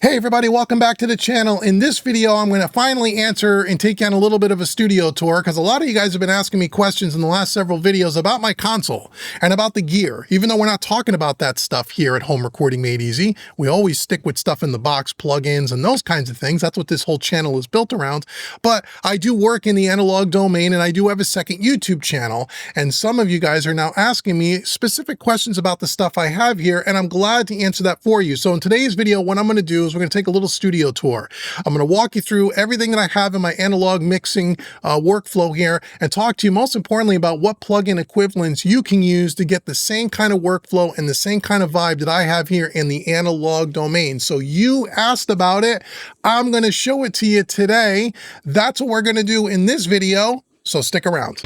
Hey everybody, welcome back to the channel. In this video, I'm going to finally answer and take on a little bit of a studio tour because a lot of you guys have been asking me questions in the last several videos about my console and about the gear. Even though we're not talking about that stuff here at Home Recording Made Easy, we always stick with stuff in the box, plugins, and those kinds of things. That's what this whole channel is built around. But I do work in the analog domain and I do have a second YouTube channel. And some of you guys are now asking me specific questions about the stuff I have here, and I'm glad to answer that for you. So in today's video, what I'm going to do is we're going to take a little studio tour. I'm going to walk you through everything that I have in my analog mixing workflow here and talk to you most importantly about what plugin equivalents you can use to get the same kind of workflow and the same kind of vibe that I have here in the analog domain. So you asked about it. I'm going to show it to you today. That's what we're going to do in this video. So stick around.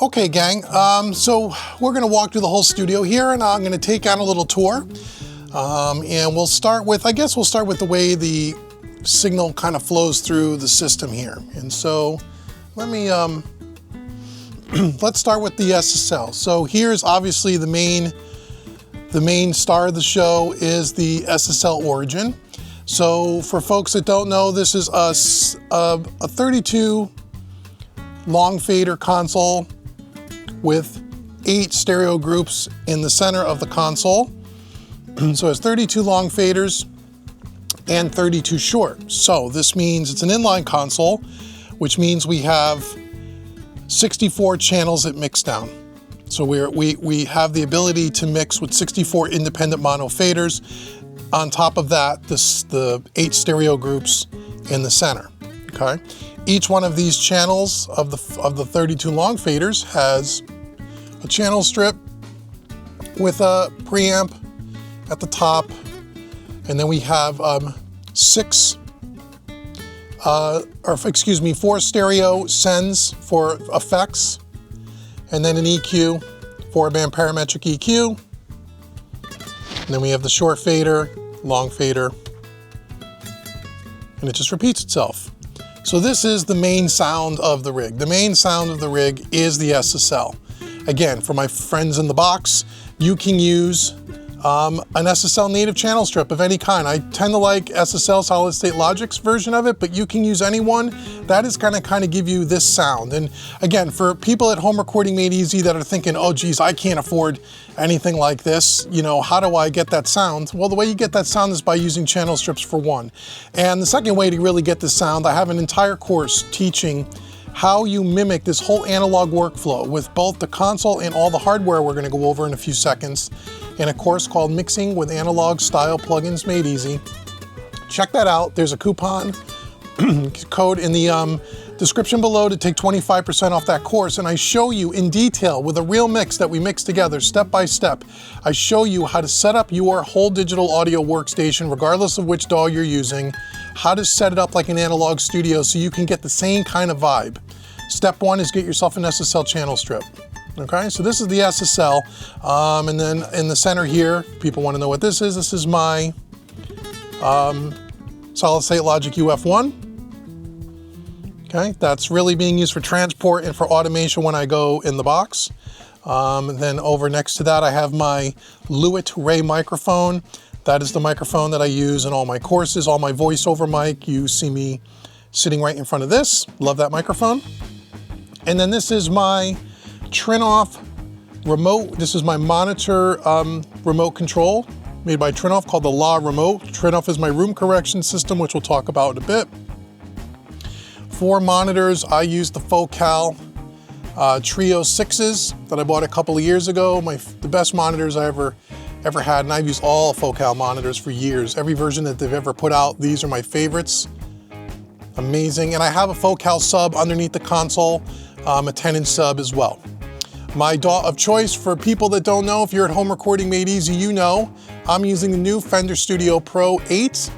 Okay, gang, so we're going to walk through the whole studio here, and I'm going to take on a little tour. And we'll start with, the way the signal kind of flows through the system here. And so let me, let's start with the SSL. So here's obviously the main star of the show is the SSL origin. So for folks that don't know, this is a 32 long fader console with 8 stereo groups in the center of the console. So it's 32 long faders and 32 short. So this means it's an inline console, which means we have 64 channels that mix down. So we have the ability to mix with 64 independent mono faders. On top of that, the 8 stereo groups in the center, okay? Each one of these channels of the 32 long faders has a channel strip with a preamp at the top, and then we have 4 stereo sends for effects, and then an EQ, 4-band parametric EQ, and then we have the short fader, long fader, and it just repeats itself. So this is the main sound of the rig. The main sound of the rig is the SSL. Again, for my friends in the box, you can use an SSL native channel strip of any kind. I tend to like SSL Solid State Logic's version of it, but you can use any one. That is gonna kind of give you this sound. And again, for people at Home Recording Made Easy that are thinking, oh geez, I can't afford anything like this, you know, how do I get that sound? Well, the way you get that sound is by using channel strips for one. And the second way to really get this sound, I have an entire course teaching how you mimic this whole analog workflow with both the console and all the hardware we're going to go over in a few seconds in a course called Mixing with Analog Style Plugins Made Easy. Check that out. There's a coupon code in the description below to take 25% off that course, and I show you in detail with a real mix that we mix together step by step. I show you how to set up your whole digital audio workstation regardless of which DAW you're using, how to set it up like an analog studio so you can get the same kind of vibe. Step 1 is get yourself an SSL channel strip. Okay, so this is the SSL, and then in the center here, people want to know what this is. This is my Solid State Logic UF1. Okay, that's really being used for transport and for automation when I go in the box. And then over next to that, I have my Lewitt Ray microphone. That is the microphone that I use in all my courses, all my voiceover mic. You see me sitting right in front of this. Love that microphone. And then this is my Trinoff remote. This is my monitor remote control made by Trinoff called the La Remote. Trinoff is my room correction system, which we'll talk about in a bit. For monitors, I use the Focal Trio 6s that I bought a couple of years ago. The best monitors I ever had, and I've used all Focal monitors for years. Every version that they've ever put out, these are my favorites. Amazing. And I have a Focal sub underneath the console, a 10-inch sub as well. My DAW of choice, for people that don't know, if you're at Home Recording Made Easy, you know, I'm using the new Fender Studio Pro 8.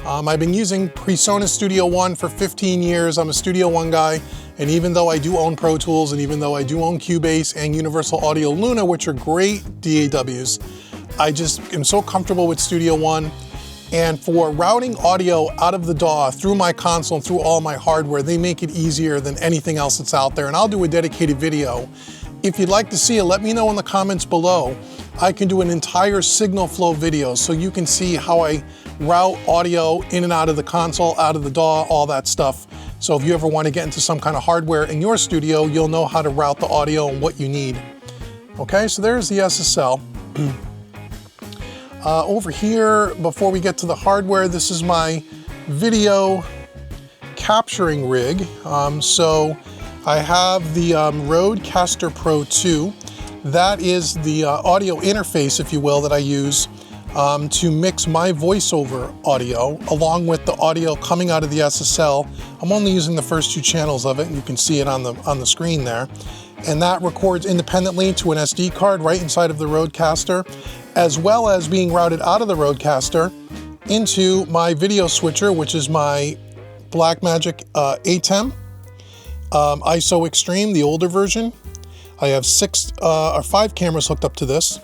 I've been using PreSonus Studio One for 15 years. I'm a Studio One guy, and even though I do own Pro Tools, and even though I do own Cubase and Universal Audio Luna, which are great DAWs, I just am so comfortable with Studio One. And for routing audio out of the DAW through my console and through all my hardware, they make it easier than anything else that's out there. And I'll do a dedicated video if you'd like to see it, let me know in the comments below. I can do an entire signal flow video so you can see how I route audio in and out of the console, out of the DAW, all that stuff. So if you ever want to get into some kind of hardware in your studio, you'll know how to route the audio and what you need. Okay, so there's the SSL. Over here, before we get to the hardware, this is my video capturing rig. So I have the Rodecaster Pro 2. That is the audio interface, if you will, that I use to mix my voiceover audio along with the audio coming out of the SSL. I'm only using the first 2 channels of it, and you can see it on the screen there. And that records independently to an SD card right inside of the Rodecaster, as well as being routed out of the Rodecaster into my video switcher, which is my Blackmagic ATEM ISO Extreme, the older version. I have 5 cameras hooked up to this,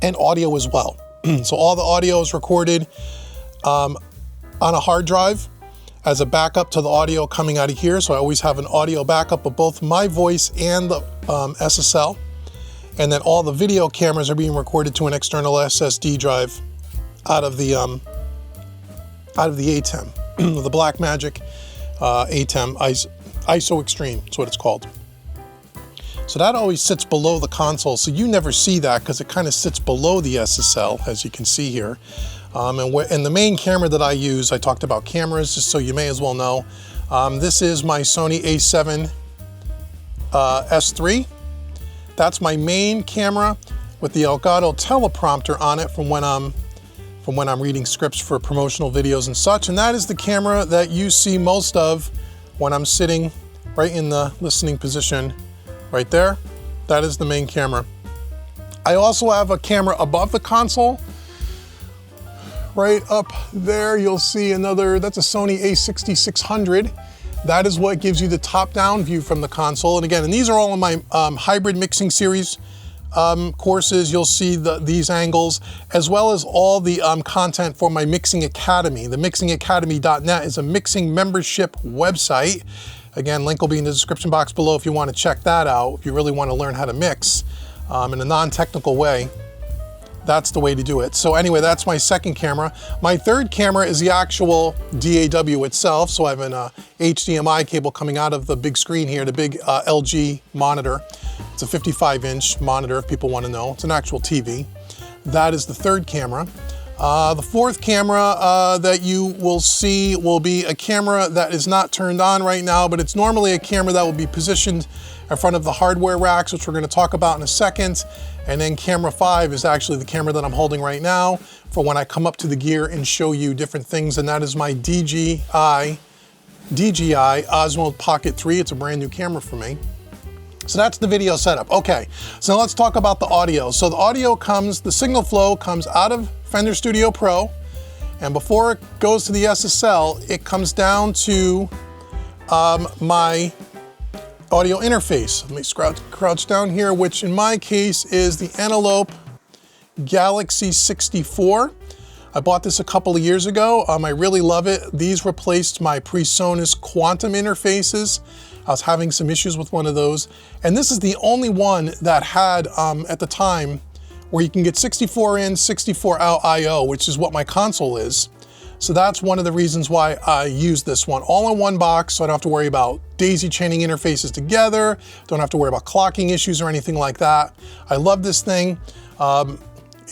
and audio as well. So all the audio is recorded on a hard drive as a backup to the audio coming out of here. So I always have an audio backup of both my voice and the SSL. And then all the video cameras are being recorded to an external SSD drive out of the ATEM, the Blackmagic ATEM ISO Extreme. That's what it's called. So that always sits below the console, so you never see that because it kind of sits below the SSL, as you can see here. And the main camera that I use, I talked about cameras, just so you may as well know. This is my Sony A7 S3. That's my main camera with the Elgato teleprompter on it from when I'm reading scripts for promotional videos and such. And that is the camera that you see most of when I'm sitting right in the listening position. Right there, that is the main camera. I also have a camera above the console. Right up there, you'll see another, that's a Sony a6600. That is what gives you the top-down view from the console. And again, and these are all in my hybrid mixing series courses. You'll see these angles, as well as all the content for my Mixing Academy. The mixingacademy.net is a mixing membership website. Again, link will be in the description box below if you want to check that out, if you really want to learn how to mix in a non-technical way. That's the way to do it. So anyway, that's my second camera. My third camera is the actual DAW itself. So I have an HDMI cable coming out of the big screen here, the big LG monitor. It's a 55-inch monitor, if people want to know. It's an actual TV. That is the third camera. The fourth camera that you will see will be a camera that is not turned on right now, but it's normally a camera that will be positioned in front of the hardware racks, which we're going to talk about in a second. And then camera 5 is actually the camera that I'm holding right now for when I come up to the gear and show you different things, and that is my DJI Osmo Pocket 3. It's a brand new camera for me. So that's the video setup. Okay, so let's talk about the audio. So the audio the signal flow comes out of Fender Studio Pro, and before it goes to the SSL, it comes down to my audio interface. Let me crouch down here, which in my case is the Antelope Galaxy 64. I bought this a couple of years ago. I really love it. These replaced my PreSonus Quantum interfaces. I was having some issues with one of those. And this is the only one that had, at the time, where you can get 64 in, 64 out I/O, which is what my console is. So that's one of the reasons why I use this one. All in one box, so I don't have to worry about daisy chaining interfaces together, don't have to worry about clocking issues or anything like that. I love this thing.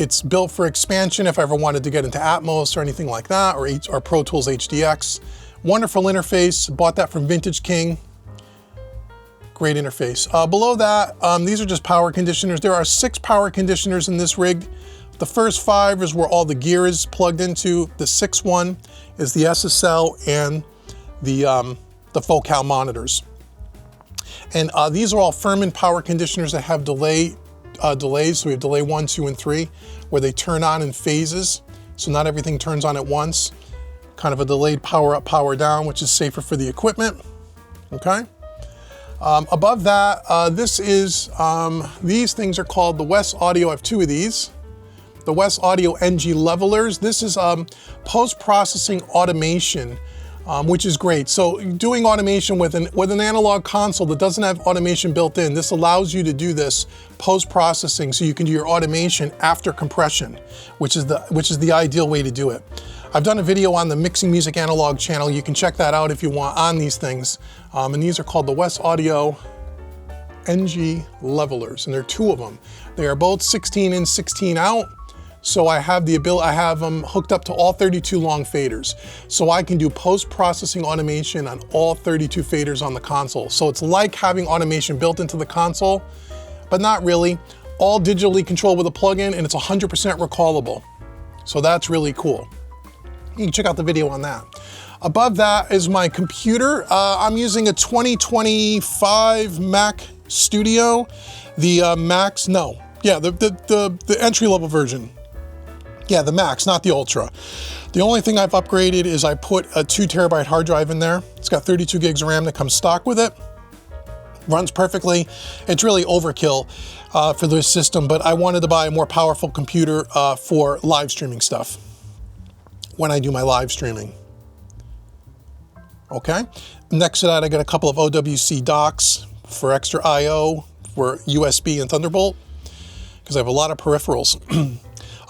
It's built for expansion if I ever wanted to get into Atmos or anything like that, or Pro Tools HDX. Wonderful interface, bought that from Vintage King. Great interface. Below that, these are just power conditioners. There are 6 power conditioners in this rig. The first 5 is where all the gear is plugged into. The 6th one is the SSL and the Focal monitors. And these are all Furman power conditioners that have delays. So we have delay 1, 2, and 3, where they turn on in phases. So not everything turns on at once. Kind of a delayed power up, power down, which is safer for the equipment. Okay. Above that, these things are called the West Audio. I have 2 of these. The West Audio NG levelers. This is post-processing automation which is great. So doing automation with an analog console that doesn't have automation built in, this allows you to do this post-processing, so you can do your automation after compression, which is the ideal way to do it. I've done a video on the Mixing Music Analog channel. You can check that out if you want on these things. And these are called the West Audio NG levelers, and there are two of them. They are both 16 in, 16 out. So I have them hooked up to all 32 long faders. So I can do post-processing automation on all 32 faders on the console. So it's like having automation built into the console, but not really. All digitally controlled with a plugin, and it's 100% recallable. So that's really cool. You can check out the video on that. Above that is my computer. I'm using a 2025 Mac Studio. The Max, no. Yeah, the entry-level version. Yeah, the Max, not the Ultra. The only thing I've upgraded is I put a 2 terabyte hard drive in there. It's got 32 gigs of RAM that comes stock with it. Runs perfectly. It's really overkill for this system, but I wanted to buy a more powerful computer for live streaming stuff when I do my live streaming. Okay. Next to that, I got a couple of OWC docks for extra I/O for USB and Thunderbolt, because I have a lot of peripherals.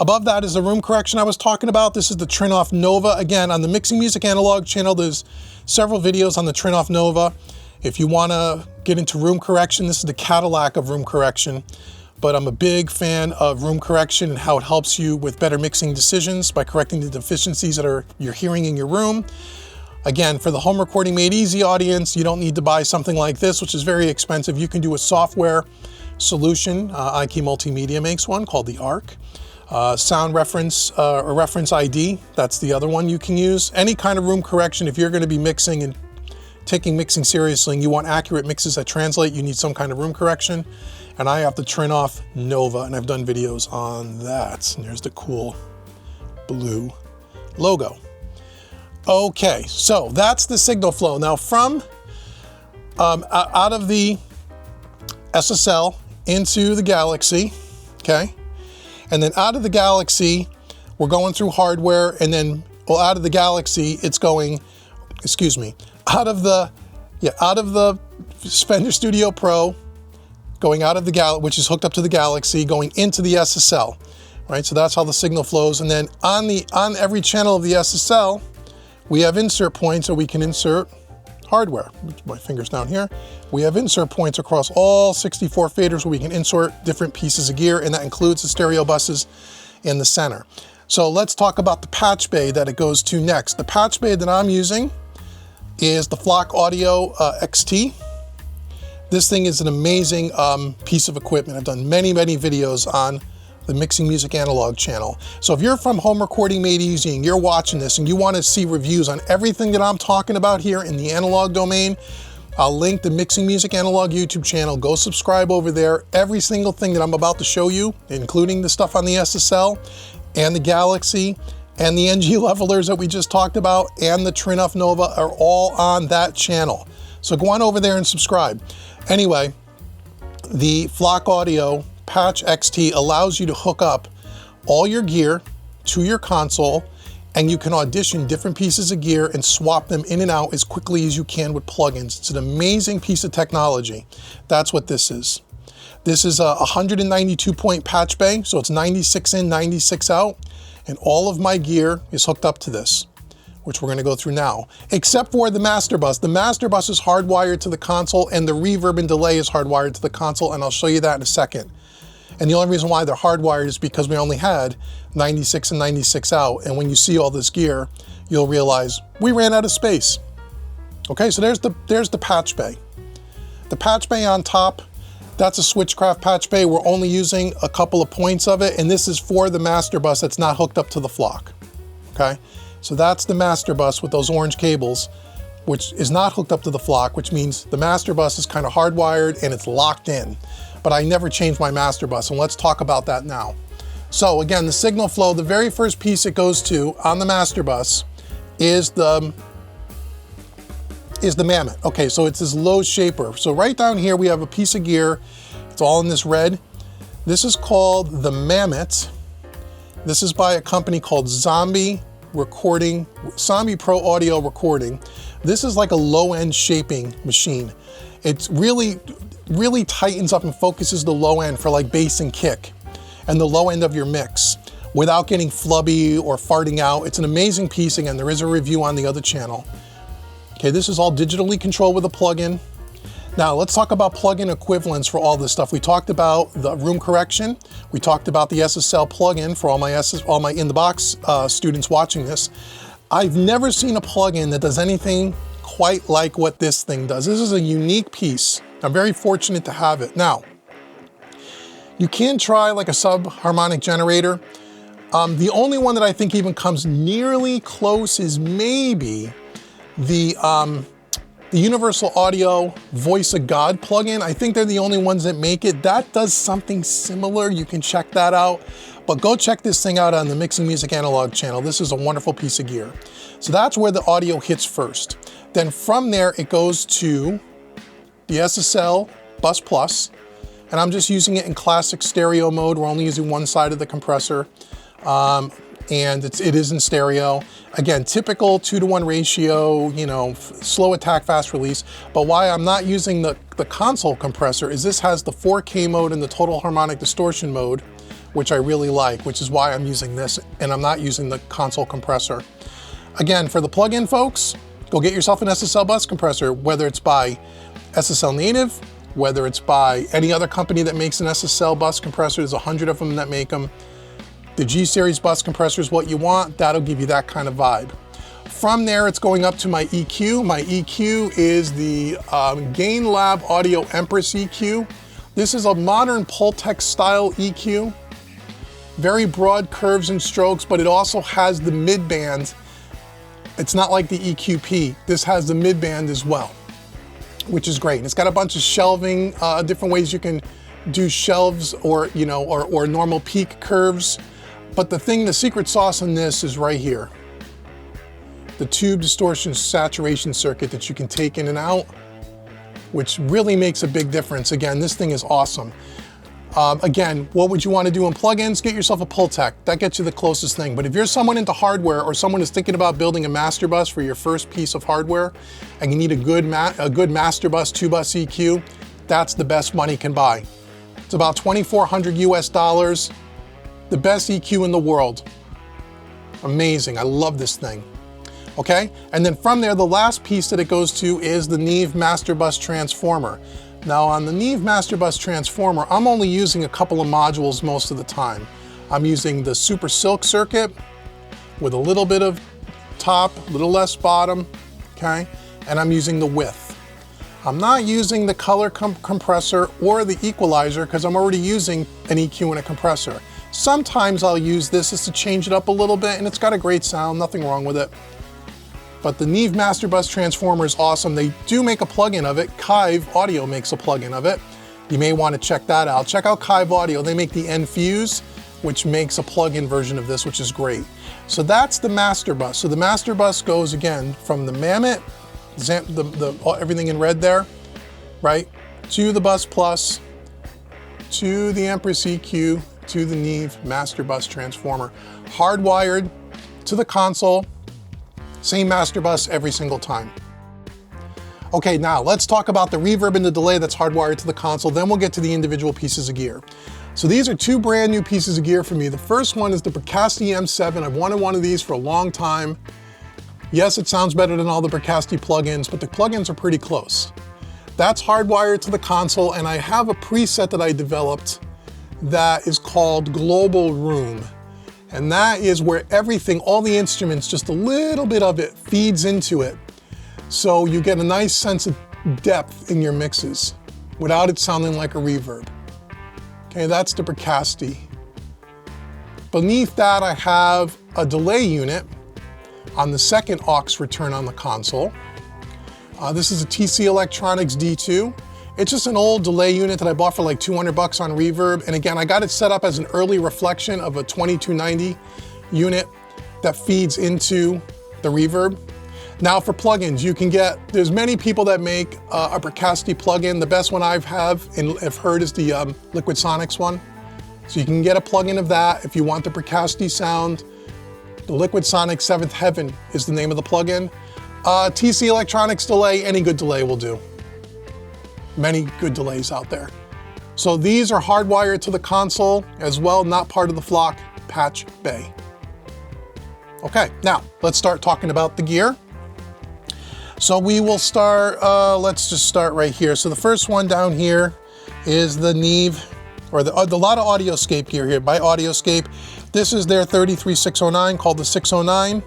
Above that is the room correction I was talking about. This is the Trinoff Nova. Again, on the Mixing Music Analog channel, there's several videos on the Trinoff Nova. If you want to get into room correction, this is the Cadillac of room correction. But I'm a big fan of room correction and how it helps you with better mixing decisions by correcting the deficiencies that you're hearing in your room. Again, for the home recording made easy audience, you don't need to buy something like this, which is very expensive. You can do a software solution. IK Multimedia makes one called the ARC. Sound reference or reference ID, that's the other one you can use. Any kind of room correction, if you're going to be mixing and taking mixing seriously and you want accurate mixes that translate, you need some kind of room correction. And I have the Trinoff Nova, and I've done videos on that. And there's the cool blue logo. Okay, so that's the signal flow. Now from out of the SSL into the Galaxy, okay? And then out of the Galaxy, we're going through hardware, and then, well, out of the Galaxy, it's going, excuse me, out of the Fender Studio Pro, going out of the Galaxy, which is hooked up to the Galaxy, going into the SSL, right? So that's how the signal flows. And then on every channel of the SSL, we have insert points, so we can insert hardware. My finger's down here. We have insert points across all 64 faders where we can insert different pieces of gear, and that includes the stereo buses in the center. So let's talk about the patch bay that it goes to next. The patch bay that I'm using is the Flock Audio XT. This thing is an amazing piece of equipment. I've done many, many videos on the Mixing Music Analog channel. So if you're from Home Recording Made Easy and you're watching this and you want to see reviews on everything that I'm talking about here in the analog domain, I'll link the Mixing Music Analog YouTube channel. Go subscribe over there. Every single thing that I'm about to show you, including the stuff on the SSL and the Galaxy and the NG levelers that we just talked about and the Trinoff Nova, are all on that channel. So go on over there and subscribe. Anyway, the Flock Audio Patch XT allows you to hook up all your gear to your console, and you can audition different pieces of gear and swap them in and out as quickly as you can with plugins. It's an amazing piece of technology. That's what this is. This is a 192 point patch bay, so it's 96 in, 96 out, and all of my gear is hooked up to this, which we're going to go through now, except for the master bus. The master bus is hardwired to the console, and the reverb and delay is hardwired to the console, and I'll show you that in a second. And the only reason why they're hardwired is because we only had 96 and 96 out, and when you see all this gear, you'll realize we ran out of space. Okay, so there's the patch bay. The patch bay on top, that's a Switchcraft patch bay. We're only using a couple of points of it, and this is for the master bus that's not hooked up to the Flock. Okay, so that's the master bus with those orange cables, which is not hooked up to the Flock, which means the master bus is kind of hardwired and it's locked in. But I never changed my master bus, and let's talk about that now. So again, the signal flow, the very first piece it goes to on the master bus is the Mammoth. Okay, so it's this low shaper. So right down here we have a piece of gear. It's all in this red. This is called the Mammoth. This is by a company called Zombie recording, Zombie Pro audio recording. This is like a low-end shaping machine. It's really tightens up and focuses the low end for like bass and kick and the low end of your mix without getting flubby or farting out. It's an amazing piece. Again, there is a review on the other channel. Okay, this is all digitally controlled with a plugin. Now let's talk about plugin equivalents for all this stuff. We talked about the room correction. We talked about the SSL plugin for all my in the box students watching this. I've never seen a plugin that does anything quite like what this thing does. This is a unique piece. I'm very fortunate to have it. Now, you can try like a sub-harmonic generator. The only one that I think even comes nearly close is maybe the Universal Audio Voice of God plugin. I think they're the only ones that make it. That does something similar. You can check that out. But go check this thing out on the Mixing Music Analog channel. This is a wonderful piece of gear. So that's where the audio hits first. Then from there, it goes to the SSL Bus Plus. And I'm just using it in classic stereo mode. We're only using one side of the compressor. And it is in stereo. Again, typical 2-to-1 ratio, you know, slow attack, fast release. But why I'm not using the console compressor is this has the 4K mode and the total harmonic distortion mode, which I really like, which is why I'm using this and I'm not using the console compressor. Again, for the plugin folks, go get yourself an SSL bus compressor, whether it's by SSL Native, whether it's by any other company that makes an SSL bus compressor. There's 100 of them that make them. The G-Series bus compressor is what you want. That'll give you that kind of vibe. From there, it's going up to my EQ. My EQ is the Gain Lab Audio Empress EQ. This is a modern Pultec style EQ. Very broad curves and strokes, but it also has the mid-band. It's not like the EQP. This has the mid-band as well, which is great. And it's got a bunch of shelving, different ways you can do shelves or, you know, or normal peak curves. But the secret sauce in this is right here. The tube distortion saturation circuit that you can take in and out, which really makes a big difference. Again, this thing is awesome. Again, what would you want to do in plugins? Get yourself a Pultec. That gets you the closest thing. But if you're someone into hardware or someone is thinking about building a master bus for your first piece of hardware and you need a good master bus, 2-bus EQ, that's the best money can buy. It's about $2,400 US. The best EQ in the world. Amazing, I love this thing. Okay, and then from there, the last piece that it goes to is the Neve Master Bus Transformer. Now on the Neve Master Bus Transformer, I'm only using a couple of modules most of the time. I'm using the Super Silk circuit with a little bit of top, a little less bottom, okay? And I'm using the width. I'm not using the color compressor or the equalizer because I'm already using an EQ and a compressor. Sometimes I'll use this just to change it up a little bit, and it's got a great sound, nothing wrong with it. But the Neve Master Bus Transformer is awesome. They do make a plugin of it. Kive Audio makes a plugin of it. You may want to check that out. Check out Kive Audio. They make the Enfuse, which makes a plugin version of this, which is great. So that's the Master Bus. So the Master Bus goes again from the Mammoth, everything in red there, right, to the Bus Plus, to the Empress EQ, to the Neve Master Bus Transformer. Hardwired to the console, same Master Bus every single time. Okay, now let's talk about the reverb and the delay that's hardwired to the console, then we'll get to the individual pieces of gear. So these are two brand new pieces of gear for me. The first one is the Bricasti M7. I've wanted one of these for a long time. Yes, it sounds better than all the Bricasti plugins, but the plugins are pretty close. That's hardwired to the console, and I have a preset that I developed that is called Global Room. And that is where everything, all the instruments, just a little bit of it feeds into it. So you get a nice sense of depth in your mixes without it sounding like a reverb. Okay, that's the Bricasti. Beneath that, I have a delay unit on the second aux return on the console. This is a TC Electronics D2. It's just an old delay unit that I bought for like 200 bucks on Reverb. And again, I got it set up as an early reflection of a 2290 unit that feeds into the reverb. Now for plugins, you can get, there's many people that make a Bricasti plugin. The best one I've heard is the Liquid Sonics one. So you can get a plugin of that if you want the Bricasti sound. The Liquid Sonic 7th Heaven is the name of the plugin. TC Electronics delay, any good delay will do. Many good delays out there. So these are hardwired to the console as well, not part of the Flock patch bay. Okay, now let's start talking about the gear. So we will start, let's just start right here. So the first one down here is the Neve, or the lot of Audioscape gear here by Audioscape. This is their 33609 called the 609.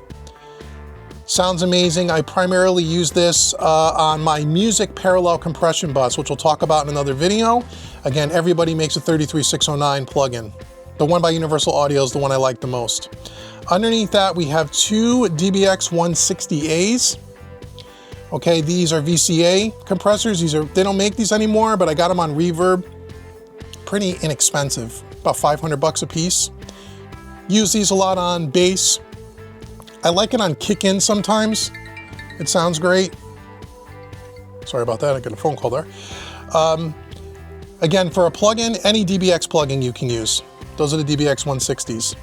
Sounds amazing. I primarily use this on my music parallel compression bus, which we'll talk about in another video. Again, everybody makes a 33609 plugin. The one by Universal Audio is the one I like the most. Underneath that, we have two DBX 160As. Okay, these are VCA compressors. They don't make these anymore, but I got them on Reverb. Pretty inexpensive, about 500 bucks a piece. Use these a lot on bass. I like it on kick-in sometimes. It sounds great. Sorry about that, I got a phone call there. Again, for a plugin, any DBX plugin you can use. Those are the DBX 160s.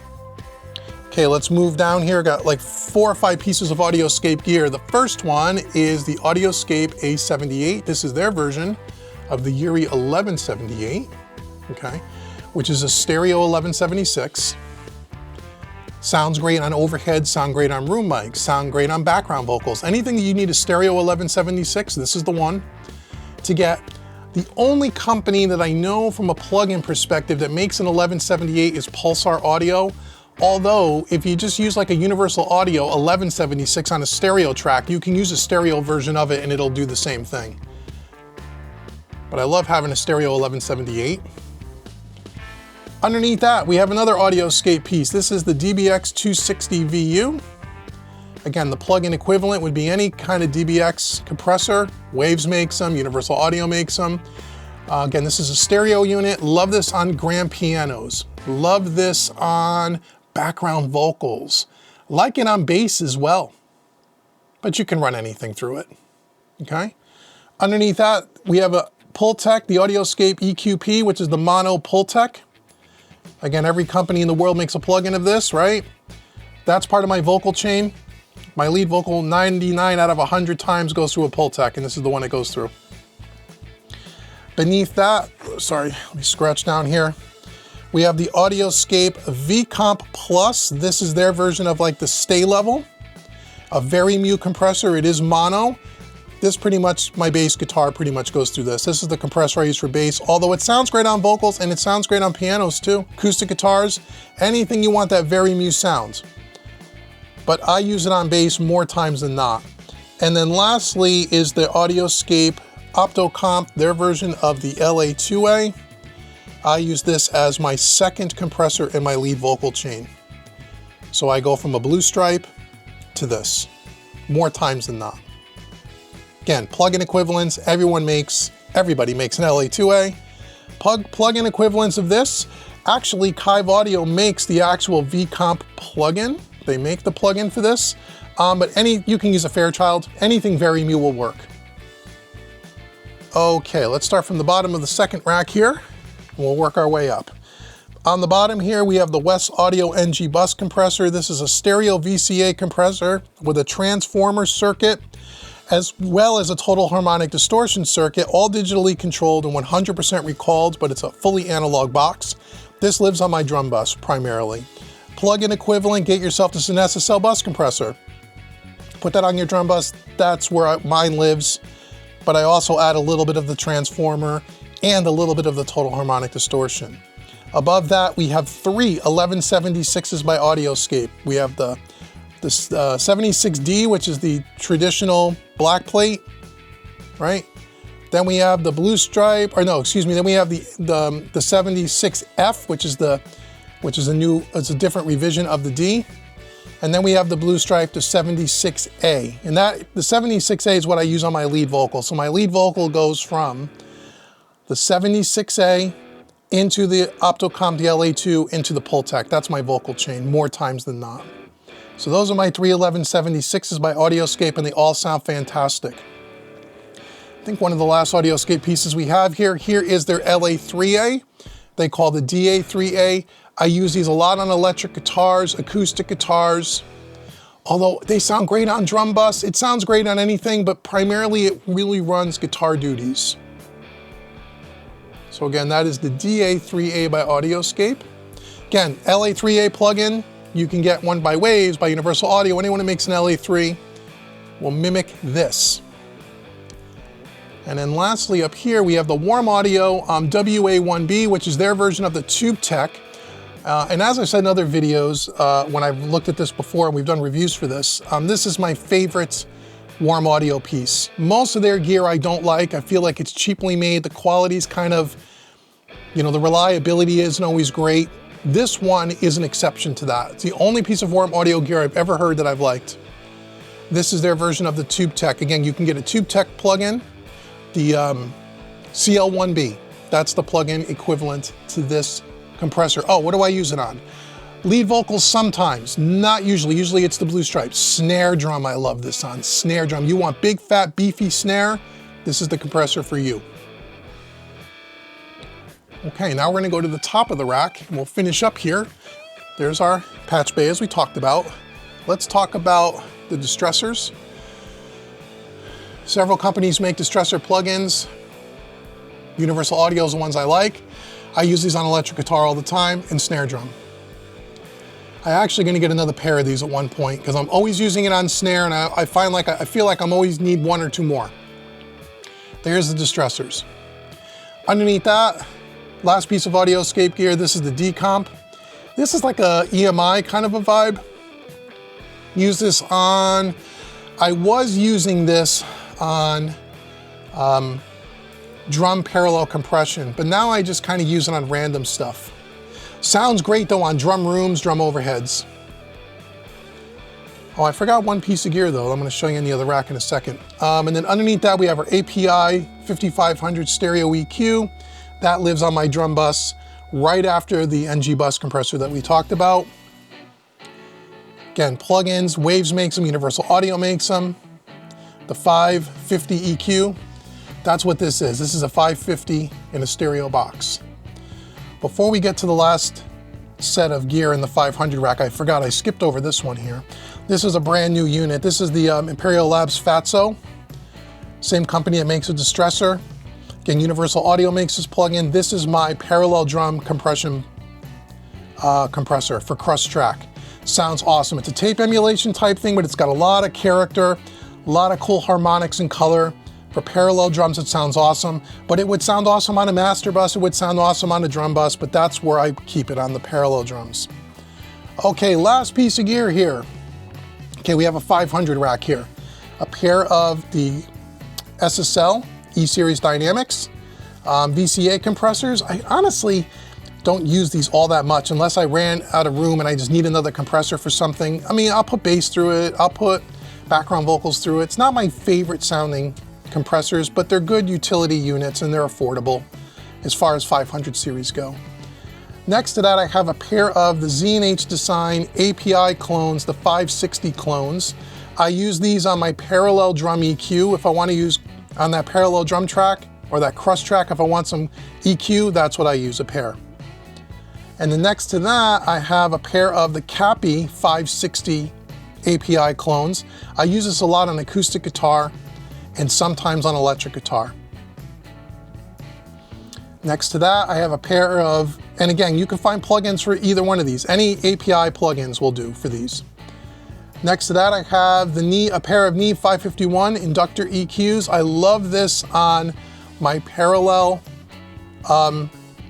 Okay, let's move down here. Got like 4 or 5 pieces of Audioscape gear. The first one is the Audioscape A78. This is their version of the Yuri 1178, okay, which is a stereo 1176. Sounds great on overhead, sound great on room mics, sound great on background vocals. Anything that you need a stereo 1176, this is the one to get. The only company that I know from a plugin perspective that makes an 1178 is Pulsar Audio. Although, if you just use like a Universal Audio 1176 on a stereo track, you can use a stereo version of it and it'll do the same thing. But I love having a stereo 1178. Underneath that, we have another Audioscape piece. This is the DBX 260 VU. Again, the plug-in equivalent would be any kind of DBX compressor. Waves makes them, Universal Audio makes them. Again, this is a stereo unit. Love this on grand pianos. Love this on background vocals. Like it on bass as well. But you can run anything through it, okay? Underneath that, we have a Pultec, the Audioscape EQP, which is the mono Pultec. Again, every company in the world makes a plugin of this, right? That's part of my vocal chain. My lead vocal 99 out of 100 times goes through a Pultec, and this is the one it goes through. Beneath that, sorry, let me scratch down here. We have the Audioscape V-Comp Plus. This is their version of like the stay level. A very mute compressor, it is mono. This pretty much, my bass guitar pretty much goes through this. This is the compressor I use for bass, although it sounds great on vocals and it sounds great on pianos too. Acoustic guitars, anything you want that very mute sound. But I use it on bass more times than not. And then lastly is the Audioscape Optocomp, their version of the LA2A. I use this as my second compressor in my lead vocal chain. So I go from a blue stripe to this, more times than not. Again, plug-in equivalents, everybody makes an LA2A. Plug-in equivalents of this, actually Kive Audio makes the actual V-Comp plugin. They make the plugin for this, but you can use a Fairchild, anything very mute will work. Okay, let's start from the bottom of the second rack here. We'll work our way up. On the bottom here, we have the West Audio NG bus compressor. This is a stereo VCA compressor with a transformer circuit, as well as a total harmonic distortion circuit, all digitally controlled and 100% recalled, but it's a fully analog box. This lives on my drum bus primarily. Plug-in equivalent, get yourself this an SSL bus compressor. Put that on your drum bus, that's where mine lives. But I also add a little bit of the transformer and a little bit of the total harmonic distortion. Above that, we have 3 1176s by Audioscape. We have the 76D, which is the traditional black plate, right? Then we have the blue stripe, or no, excuse me, then we have the 76F, which is a different revision of the D. And then we have the blue stripe, the 76A. And the 76A is what I use on my lead vocal. So my lead vocal goes from the 76A into the Optocomp DLA2 into the Pultec. That's my vocal chain, more times than not. So those are my 3 1176s by Audioscape, and they all sound fantastic. I think one of the last Audioscape pieces we have here is their LA3A. They call the DA3A. I use these a lot on electric guitars, acoustic guitars. Although they sound great on drum bus, it sounds great on anything, but primarily it really runs guitar duties. So again, that is the DA3A by Audioscape. Again, LA3A plugin, you can get one by Waves, by Universal Audio. Anyone who makes an LA3 will mimic this. And then lastly up here, we have the Warm Audio WA1B, which is their version of the Tube Tech. And as I said in other videos, when I've looked at this before and we've done reviews for this, this is my favorite Warm Audio piece. Most of their gear I don't like. I feel like it's cheaply made. The quality's kind of, you know, the reliability isn't always great. This one is an exception to that. It's the only piece of Warm Audio gear I've ever heard that I've liked. This is their version of the Tube Tech. Again, you can get a Tube Tech plugin, the CL1B. That's the plugin equivalent to this compressor. Oh, what do I use it on? Lead vocals sometimes, not usually. Usually it's the Blue Stripes. Snare drum, I love this on. Snare drum. You want big, fat, beefy snare? This is the compressor for you. Okay, now we're gonna go to the top of the rack and we'll finish up here. There's our patch bay as we talked about. Let's talk about the distressors. Several companies make distressor plugins. Universal Audio is the ones I like. I use these on electric guitar all the time and snare drum. I'm actually gonna get another pair of these at one point because I'm always using it on snare and I feel like I'm always need one or two more. There's the distressors. Underneath that, last piece of Audioscape gear, this is the D-Comp. This is like a EMI kind of a vibe. Use this on, I was using this on drum parallel compression, but now I just kind of use it on random stuff. Sounds great though on drum rooms, drum overheads. Oh, I forgot one piece of gear though. I'm gonna show you in the other rack in a second. And then underneath that we have our API 5500 stereo EQ. That lives on my drum bus right after the NG bus compressor that we talked about. Again, plugins, Waves makes them, Universal Audio makes them. The 550 EQ, that's what this is. This is a 550 in a stereo box. Before we get to the last set of gear in the 500 rack, I forgot, I skipped over this one here. This is a brand new unit. This is the Imperial Labs Fatso. Same company that makes a distressor. Again, Universal Audio makes this plugin. This is my parallel drum compression compressor for Crush Track. Sounds awesome. It's a tape emulation type thing, but it's got a lot of character, a lot of cool harmonics and color. For parallel drums, it sounds awesome, but it would sound awesome on a master bus, it would sound awesome on a drum bus, but that's where I keep it, on the parallel drums. Okay, last piece of gear here. Okay, we have a 500 rack here. A pair of the SSL E-Series Dynamics VCA compressors. I honestly don't use these all that much unless I ran out of room and I just need another compressor for something. I mean, I'll put bass through it, I'll put background vocals through it. It's not my favorite sounding compressors, but they're good utility units and they're affordable as far as 500 series go. Next to that, I have a pair of the Z&H Design API clones, the 560 clones. I use these on my parallel drum EQ. If I want to use on that parallel drum track or that Crush track, if I want some EQ, that's what I use, a pair. And then next to that, I have a pair of the Cappy 560 API clones. I use this a lot on acoustic guitar and sometimes on electric guitar. Next to that, I have a pair of, and again, you can find plugins for either one of these. Any API plugins will do for these. Next to that, I have a pair of Neve 551 inductor EQs. I love this on my parallel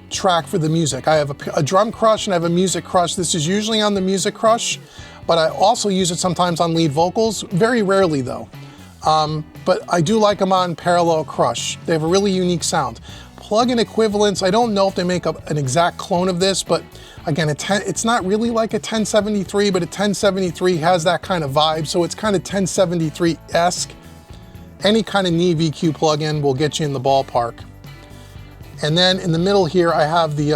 track for the music. I have a drum crush and I have a music crush. This is usually on the music crush, but I also use it sometimes on lead vocals, very rarely though. But I do like them on parallel crush. They have a really unique sound. Plug-in equivalents, I don't know if they make up an exact clone of this, but again, it's not really like a 1073, but a 1073 has that kind of vibe, so it's kind of 1073-esque. Any kind of Neve EQ plugin will get you in the ballpark. And then in the middle here, I have the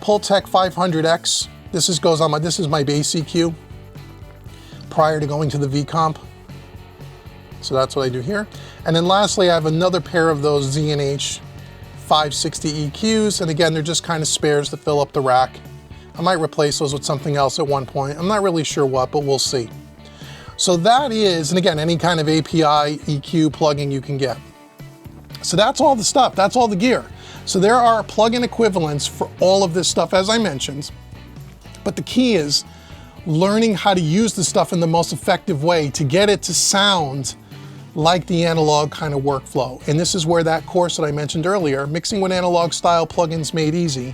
Pultec 500X. This is my bass EQ prior to going to the V-Comp. So that's what I do here. And then lastly, I have another pair of those Z&H 560 EQs, and again, they're just kind of spares to fill up the rack. I might replace those with something else at one point. I'm not really sure what, but we'll see. So that is, and again, any kind of API EQ plugin you can get. So that's all the stuff, that's all the gear. So there are plugin equivalents for all of this stuff, as I mentioned, but the key is learning how to use the stuff in the most effective way to get it to sound like the analog kind of workflow. And this is where that course that I mentioned earlier, Mixing with Analog Style Plugins Made Easy,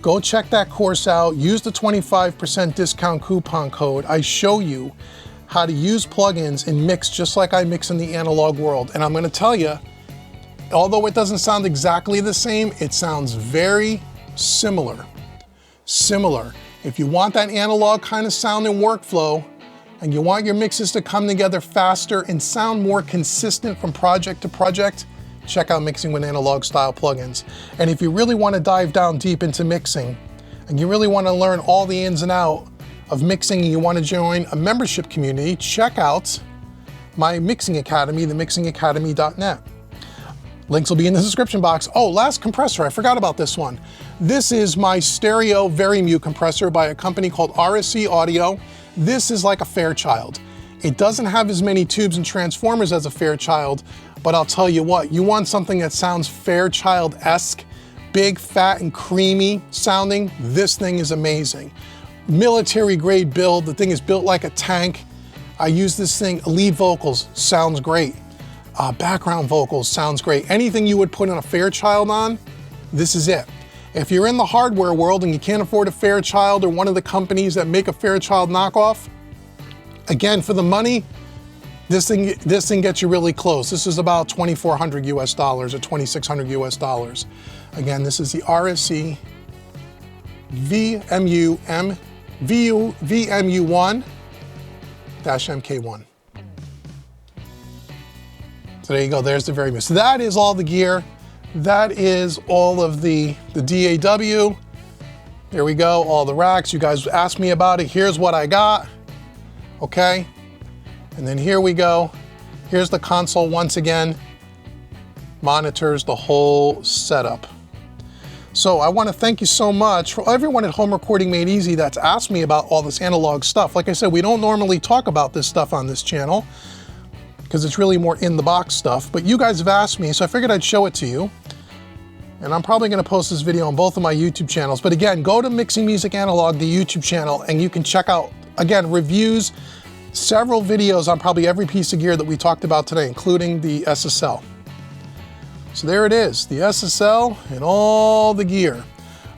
go check that course out, use the 25% discount coupon code. I show you how to use plugins and mix just like I mix in the analog world. And I'm gonna tell you, although it doesn't sound exactly the same, it sounds very similar. If you want that analog kind of sound and workflow, and you want your mixes to come together faster and sound more consistent from project to project, check out Mixing with Analog Style Plugins. And if you really want to dive down deep into mixing, and you really want to learn all the ins and outs of mixing, and you want to join a membership community, check out my Mixing Academy, themixingacademy.net. Links will be in the description box. Oh, last compressor, I forgot about this one. This is my stereo Verimute compressor by a company called RSC Audio. This is like a Fairchild. It doesn't have as many tubes and transformers as a Fairchild, but I'll tell you what, you want something that sounds Fairchild-esque, big, fat, and creamy sounding, this thing is amazing. Military grade build, the thing is built like a tank. I use this thing, lead vocals, sounds great. Background vocals, sounds great. Anything you would put in a Fairchild on, this is it. If you're in the hardware world and you can't afford a Fairchild or one of the companies that make a Fairchild knockoff, again, for the money, this thing gets you really close. This is about $2,400 US dollars or $2,600 US dollars. Again, this is the RSC VMU1-MK1. So there you go, there's the Verimute. So that is all the gear. That is all of the DAW. There we go, all the racks. You guys asked me about it. Here's what I got, okay? And then here we go. Here's the console once again. Monitors the whole setup. So I want to thank you so much for everyone at Home Recording Made Easy that's asked me about all this analog stuff. Like I said, we don't normally talk about this stuff on this channel because it's really more in the box stuff, but you guys have asked me, so I figured I'd show it to you. And I'm probably gonna post this video on both of my YouTube channels. But again, go to Mixing Music Analog, the YouTube channel, and you can check out, again, reviews, several videos on probably every piece of gear that we talked about today, including the SSL. So there it is, the SSL and all the gear.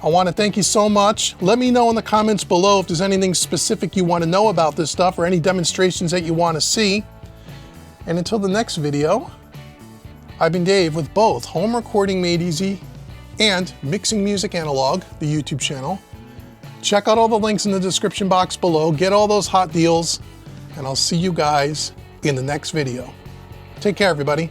I wanna thank you so much. Let me know in the comments below if there's anything specific you wanna know about this stuff or any demonstrations that you wanna see. And until the next video, I've been Dave with both Home Recording Made Easy and Mixing Music Analog, the YouTube channel. Check out all the links in the description box below, get all those hot deals, and I'll see you guys in the next video. Take care, everybody.